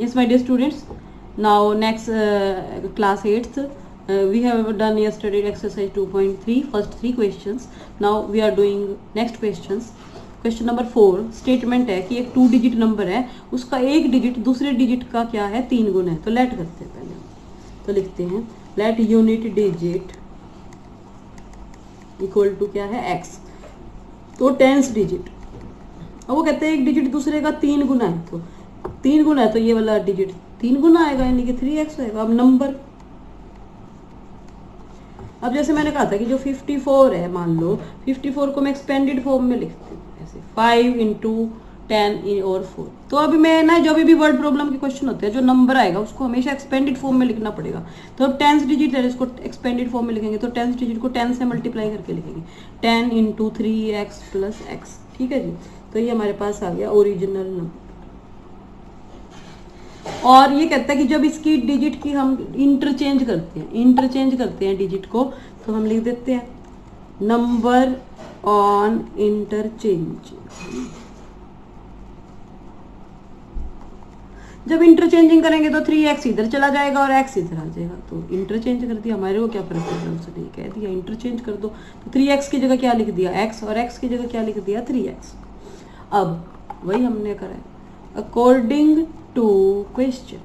Yes, my dear students. Now next class 8th. We have done yesterday exercise 2.3 first 3 questions. Now we are doing next questions. Question number 4 statement है कि एक 2 digit number है, उसका एक digit दूसरे digit का क्या है 3 गुना है. तो लेट करते हैं पहले. तो लिखते हैं let unit digit equal to क्या है x. तो टेंस डिजिट. अब वो कहते हैं एक डिजिट दूसरे का 3 गुना है, तो 3 गुना है तो ये वाला डिजिट 3 गुना आएगा, यानी कि 3x होएगा. अब नंबर, अब जैसे मैंने कहा था कि जो 54 है, मान लो 54 को मैं एक्सपेंडेड फॉर्म में लिखती हूँ ऐसे 5 इंटू 10 और 4. तो अभी मैं ना जो भी वर्ड प्रॉब्लम के क्वेश्चन होते हैं, जो नंबर आएगा उसको हमेशा एक्सपेंडेड फॉर्म में लिखना पड़ेगा. तो अब टेंस डिजिट है, इसको एक्सपेंडेड फॉर्म में लिखेंगे तो टेंस डिजिट को 10 से मल्टीप्लाई करके लिखेंगे 10 इंटू 3x प्लस x. ठीक है जी. तो ये हमारे पास आ गया ओरिजिनल नंबर. और ये कहता है कि जब इसकी डिजिट की हम इंटरचेंज करते हैं डिजिट को, तो हम लिख देते हैं नंबर ऑन इंटरचेंज. जब इंटरचेंजिंग करेंगे तो 3x इधर चला जाएगा और x इधर आ जाएगा. तो इंटरचेंज कर दिया, हमारे को क्या फर्क पड़ता है, उसने कह दिया इंटरचेंज कर दो. तो 3x की जगह क्या लिख दिया x, और x की जगह क्या लिख दिया 3x. अब वही हमने करा है अकॉर्डिंग टू क्वेश्चन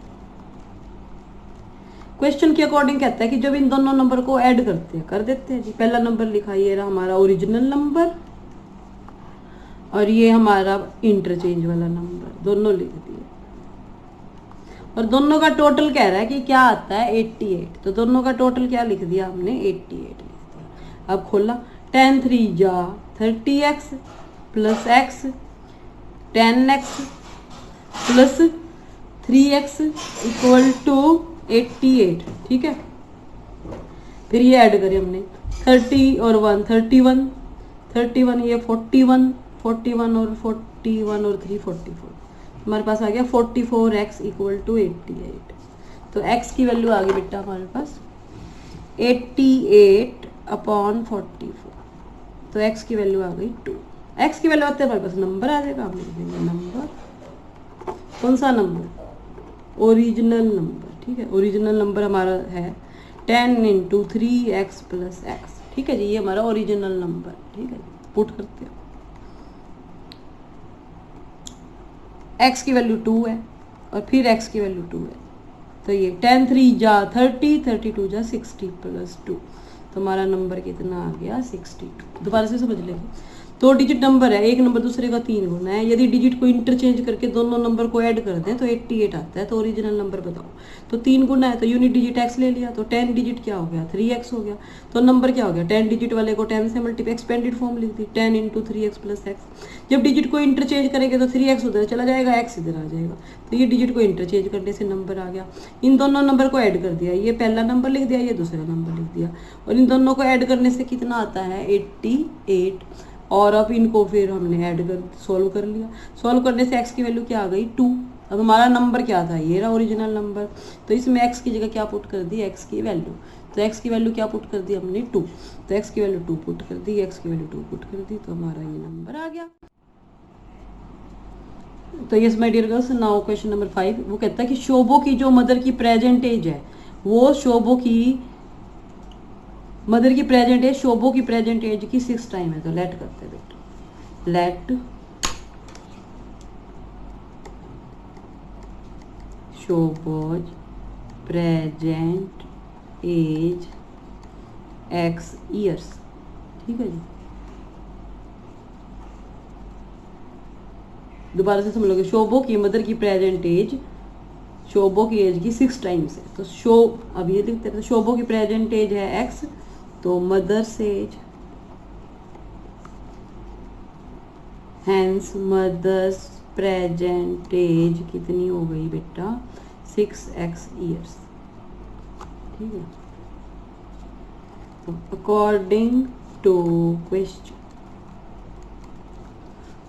के अकॉर्डिंग. कहता है कि जब इन दोनों नंबर को ऐड करते हैं, कर देते हैं जी. पहला नंबर लिखा ये रहा हमारा ओरिजिनल नंबर, और ये हमारा इंटरचेंज वाला नंबर, दोनों लिख दिए. और दोनों का टोटल कह रहा है कि क्या आता है 88. तो दोनों का टोटल क्या लिख दिया हमने 88 लिख दिया. अब खोला 10 3 जा 30x plus x 10x plus 3x equal to 88. ठीक है. फिर ये ऐड करें हमने 30 और 1 31 31, ये 41 41 और 41 और 3 44. हमारे पास आ गया 44x इक्वल टू 88. तो x की वैल्यू आ गई बेटा हमारे पास 88 अपॉन 44. तो x की वैल्यू आ गई 2. x की वैल्यू आते हैं हमारे पास नंबर आ जाएगा. हम लिख देंगे नंबर. कौन सा नंबर, ओरिजिनल नंबर. ठीक है. ओरिजिनल नंबर हमारा है 10 इंटू 3x प्लस x. ठीक है जी. ये हमारा ओरिजिनल नंबर. ठीक है. पुट करते हैं. x की वैल्यू 2 है और फिर x की वैल्यू 2 है. तो ये 10 3 जा 30 32 जा 60 प्लस 2. तो हमारा नंबर कितना आ गया 62. दोबारा से समझ लेंगे. 2 डिजिट नंबर है, एक नंबर दूसरे का 3 गुना है. यदि डिजिट को इंटरचेंज करके दोनों नंबर को ऐड कर दें तो 88 आता है. तो ओरिजिनल नंबर बताओ. तो 3 गुना है तो यूनिट डिजिट x ले लिया. तो 10 डिजिट क्या हो गया 3x हो गया. तो नंबर क्या हो गया 10 डिजिट वाले को 10 से मल्टीप्लाई एक्सपेंडेड फॉर्म लिख दी 10 इंटू 3x प्लस x. जब डिजिट को इंटरचेंज करेंगे तो 3x उधर चला जाएगा, x इधर आ जाएगा. तो ये डिजिट को इंटरचेंज करने से नंबर आ गया. इन दोनों नंबर को ऐड कर दिया, ये पहला नंबर लिख दिया, ये दूसरा नंबर लिख दिया. और इन दोनों को ऐड करने से कितना आता है 88. और अब इनको फिर हमने ऐड कर सॉल्व कर लिया. सॉल्व करने से x की वैल्यू क्या आ गई 2. अब हमारा नंबर क्या था, ये रहा ओरिजिनल नंबर. तो इसमें x की जगह क्या पुट कर दी x की वैल्यू. तो x की वैल्यू क्या पुट कर दी हमने 2. तो x की वैल्यू 2 पुट कर दी, x की वैल्यू 2 पुट कर दी. तो हमारा ये नंबर आ गया. तो yes my dear girls, now question number 5. वो कहता है कि शोभो की जो मदर की प्रेजेंट एज है, वो शोभो की मदर की प्रेजेंट एज शोभो की प्रेजेंट एज की 6 टाइम है. तो लेट करते हैं बेटा. लेट शोभोज प्रेजेंट एज x ईयर्स. ठीक है जी. दोबारा से समझ लोगे. शोभो की मदर की प्रेजेंट एज शोभो की एज की 6 टाइम्स है. तो अब ये लिखते हैं. तो शोभो की प्रेजेंट एज है x, तो mother's age hence mother's present age कितनी हो गई बेटा 6x ईयर्स. ठीक है. According to question,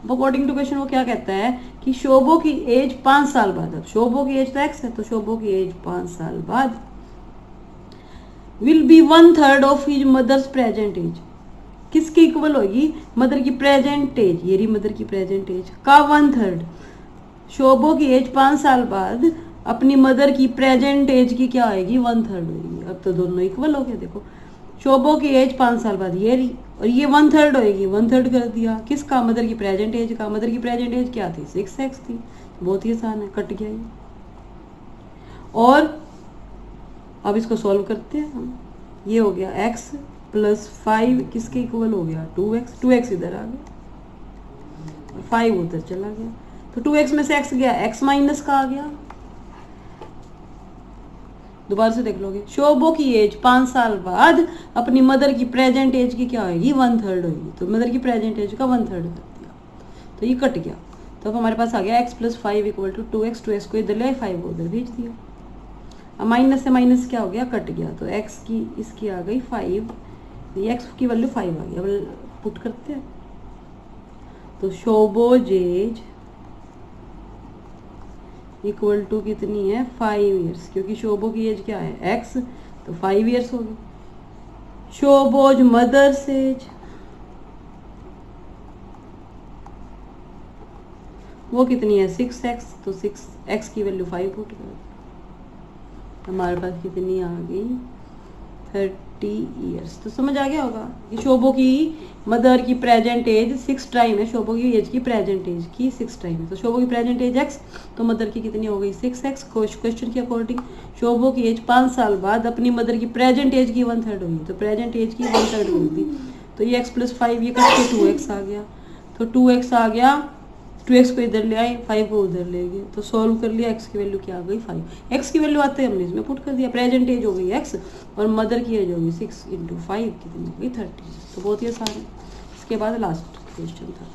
according to question वो क्या कहता है कि शोभो की एज 5 साल बाद. अब शोभो की एज तो x है, तो शोभो की एज 5 साल बाद will be 1/3 of his mother's present age. किसकी इक्वल होगी, मदर की प्रेजेंट एज, ये रही मदर की प्रेजेंट एज का 1/3. शोभो की एज 5 साल बाद अपनी मदर की प्रेजेंट एज की क्या आएगी 1/3 होगी। अब तो दोनों इक्वल हो गए। देखो शोभो की एज 5 साल बाद ये रही और ये 1/3 होएगी, 1/3 कर दिया किसका, मदर की प्रेजेंट एज का। मदर की प्रेजेंट एज क्या थी 6x थी। बहुत ही आसान है, कट गया ये। और अब इसको सॉल्व करते हैं हम। ये हो गया x + 5 किसके इक्वल हो गया 2x। 2x इधर आ गया और 5 उधर चला गया। तो 2x में से x गया, x माइनस का आ गया। दोबारा से देख लोगे, शोभो की एज 5 साल बाद अपनी मदर की प्रेजेंट एज की क्या होगी 1/3 होगी। तो मदर की प्रेजेंट एज का 1/3 कर दिया, तो ये कट गया। तो अब हमारे पास आ गया x + 5 = 2x। 2x को इधर ले, 5 को उधर भेज दिया। अब माइनस से माइनस क्या हो गया, कट गया। तो x की इसकी आ गई 5, ये x की वैल्यू 5 आ गई। अब पुट करते हैं। तो शोभोज एज इक्वल टू कितनी है 5 ईयर्स, क्योंकि शोभो की एज क्या है x, तो 5 ईयर्स होगी। शोभोज मदर्स एज वो कितनी है 6x, तो 6x की वैल्यू 5 पुट कर, हमारे पास कितनी आ गई 30 ईयर्स। तो समझ आ गया होगा कि शोभो की मदर की प्रेजेंट एज 6 टाइम है, शोभो की एज की प्रेजेंट एज की 6 टाइम है। तो शोभो की प्रेजेंट एज x, तो मदर की कितनी हो गई 6x। क्वेश्चन के अकॉर्डिंग शोभो की एज 5 साल बाद अपनी मदर की प्रेजेंट एज की 1/3 होगी। तो प्रेजेंट एज की 1/3 होगी, तो ये x + 5 ये कट के 2x आ गया। तो 2x आ गया, 2x को इधर ले आए, 5 को उधर ले गए। तो सॉल्व कर लिया, x की वैल्यू क्या आ गई 5। x की वैल्यू आते हैं हमने इसमें पुट कर दिया। प्रेजेंट एज हो गई x और मदर की एज होगी 6 × 5 कितनी हो गई 30। तो बहुत ही आसान है। इसके बाद लास्ट क्वेश्चन था।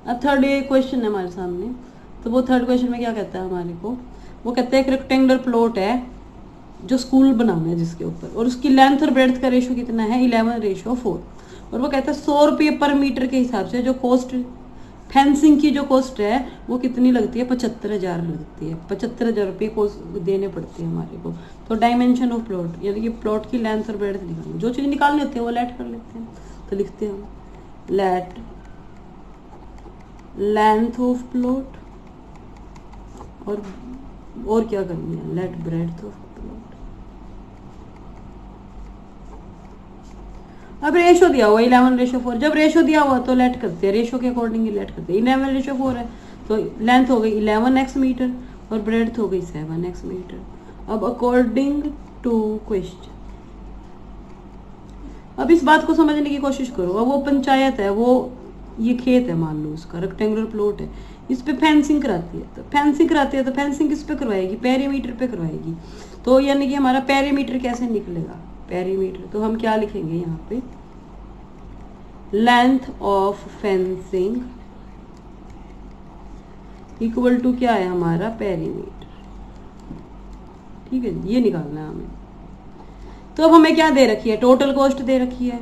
अब थर्ड क्वेश्चन है हमारे सामने। तो वो थर्ड क्वेश्चन में क्या कहता है हमारे को, वो कहता है एक रेक्टेंगुलर प्लॉट है जो स्कूल बनाना है जिसके ऊपर, और उसकी लेंथ और ब्रेड्थ का रेशो कितना है 11:4। और वो कहता है 100 रुपये पर मीटर के हिसाब से जो कॉस्ट फेंसिंग की जो कॉस्ट है वो कितनी लगती है 75,000 लगती है। 75,000 रुपये कॉस्ट देने पड़ते हैं हमारे को। तो डायमेंशन ऑफ प्लॉट यानी कि प्लॉट की लेंथ और ब्रेड्थ निकालनी, जो चीज़ निकालनी होती है वो लेट कर लेते हैं। तो लिखते हैं हम लेट लेंथ ऑफ प्लॉट और क्या करनी है लेट ब्रेड्थ ऑफ प्लॉट। अब रेशो दिया हुआ 11:4। जब रेशो दिया हुआ तो लेट करते हैं, रेशो के अकॉर्डिंग ही लेट करते हैं। 11:4 है तो लेंथ हो गई 11x मीटर और ब्रेड्थ हो गई 7x मीटर। अब अकॉर्डिंग टू क्वेश्चन, अब इस बात को समझने की कोशिश करो। अब वो पंचायत है, वो ये खेत है, मान लो उसका रेक्टेंगुलर प्लॉट है, इस पे फेंसिंग कराती है। तो फेंसिंग कराती है तो फेंसिंग किस पे करवाएगी पेरीमीटर पे करवाएगी। तो यानी कि हमारा पेरीमीटर कैसे निकलेगा पेरीमीटर, तो हम क्या लिखेंगे यहाँ पे length of fencing equal to क्या है हमारा पेरीमीटर। ठीक है, ये निकालना है हमें। तो अब हमें क्या दे रखी है टोटल कॉस्ट दे रखी है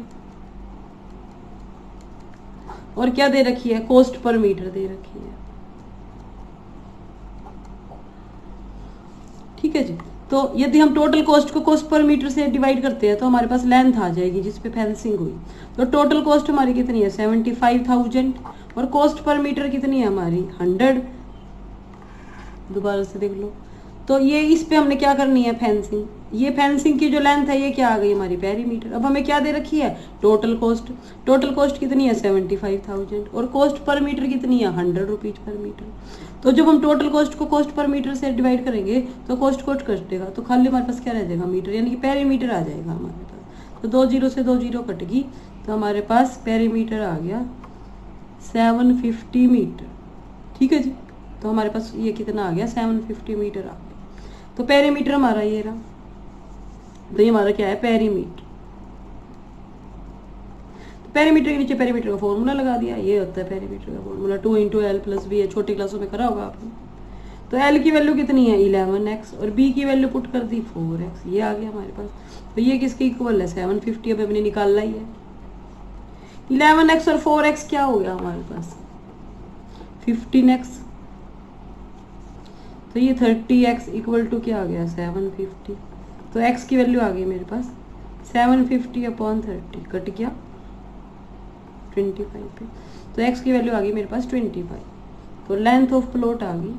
और क्या दे रखी है कॉस्ट पर मीटर दे रखी है। ठीक है जी। तो यदि हम टोटल कॉस्ट को कॉस्ट पर मीटर से डिवाइड करते हैं तो हमारे पास लेंथ आ जाएगी जिस पे फेंसिंग हुई। तो टोटल कॉस्ट हमारी कितनी है 75,000 और कॉस्ट पर मीटर कितनी है हमारी 100। दोबारा से देख लो। तो ये इस पे हमने क्या करनी है फेंसिंग, ये फेंसिंग की जो लेंथ है ये क्या आ गई हमारी पेरीमीटर। अब हमें क्या दे रखी है टोटल कॉस्ट कितनी है 75,000 और कॉस्ट पर मीटर कितनी है 100 रुपीज पर मीटर। तो जब हम टोटल कॉस्ट को कॉस्ट पर मीटर से डिवाइड करेंगे तो कॉस्ट कटेगा, तो खाली हमारे पास क्या रह जाएगा मीटर, यानी कि पेरीमीटर आ जाएगा हमारे पास। तो 2 जीरो से 2 जीरो कट गई तो हमारे पास पेरीमीटर आ गया 750 मीटर। ठीक है जी। तो हमारे पास ये कितना आ गया 750 मीटर आ गया। तो पेरीमीटर हमारा ये रहा। तो ये हमारा क्या है पेरीमीटर। तो पेरीमीटर के नीचे पेरीमीटर का फॉर्मूला लगा दिया, ये होता है पेरीमीटर का फॉर्मूला 2 × L + B है, छोटी क्लासों में करा होगा आपने। तो L की वैल्यू कितनी है 11x और B की वैल्यू पुट कर दी 4x, ये आ गया हमारे पास। तो ये किसके इक्वल है 750, अब हमने निकालना ही है। 11x और 4x क्या हो गया हमारे पास 15x। तो ये 30x इक्वल टू क्या आ गया 750। तो x की वैल्यू आ गई मेरे पास 750/30 कट गया 25 पे। तो x की वैल्यू आ गई मेरे पास 25। तो लेंथ ऑफ प्लॉट आ गई,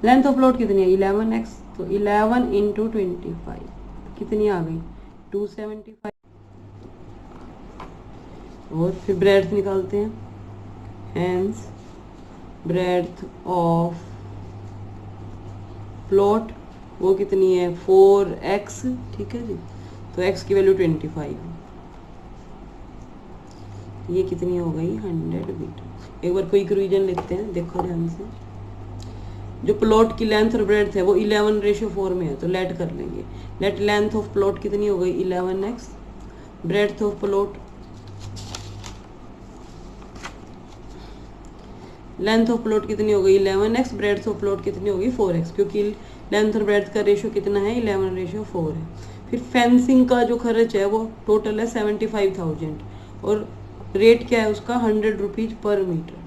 लेंथ ऑफ प्लॉट कितनी है 11x, तो 11 इंटू 25 कितनी आ गई 275। और फिर ब्रेड्थ निकालते हैं, हेंस ब्रेड्थ ऑफ प्लॉट वो कितनी है 4x, ठीक है जी। तो x की वैल्यू 25, ये कितनी हो गई 100 मीटर। एक बार कोई रिवीजन लेते हैं, देखो ध्यान से। जो प्लॉट की लेंथ और ब्रेड्थ है वो 11:4 में है, तो लेट कर लेंगे। लेट लेंथ ऑफ प्लॉट कितनी हो गई 11x, breadth of plot, length of plot कितनी हो गई 11x, ब्रेड्थ ऑफ प्लॉट कितनी हो गई 4x, क्योंकि लेंथ और ब्रेड्थ का रेशियो कितना है 11:4 है। फिर फेंसिंग का जो खर्च है वो टोटल है 75,000 और रेट क्या है उसका 100 रुपीज पर मीटर।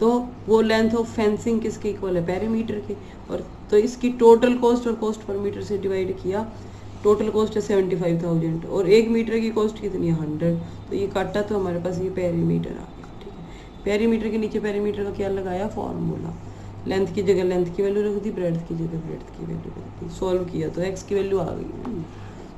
तो वो लेंथ ऑफ फेंसिंग किसके इक्वल है पेरीमीटर के, और तो इसकी टोटल कॉस्ट और कॉस्ट पर मीटर से डिवाइड किया, टोटल कॉस्ट है 75,000 और 1 मीटर की कॉस्ट कितनी है 100, तो ये काटा तो हमारे पास ये पेरीमीटर आ गया, ठीक है। पेरीमीटर के नीचे पेरीमीटर का क्या लगाया फॉर्मूला, लेंथ की जगह लेंथ की वैल्यू रख दी, ब्रेड्थ की जगह ब्रेड्थ की वैल्यू रख दी, सॉल्व किया तो एक्स की वैल्यू आ गई,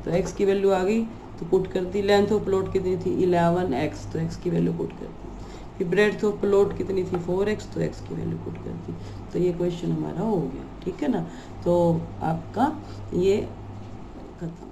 तो एक्स की वैल्यू आ गई तो पुट कर दी। लेंथ ऑफ प्लॉट कितनी थी 11x, तो एक्स की वैल्यू पुट कर दी। फिर ब्रेड्थ ऑफ प्लॉट कितनी थी 4x, तो एक्स की वैल्यू पुट कर दी। तो ये क्वेश्चन हमारा हो गया, ठीक है ना। तो आपका ये खत्म।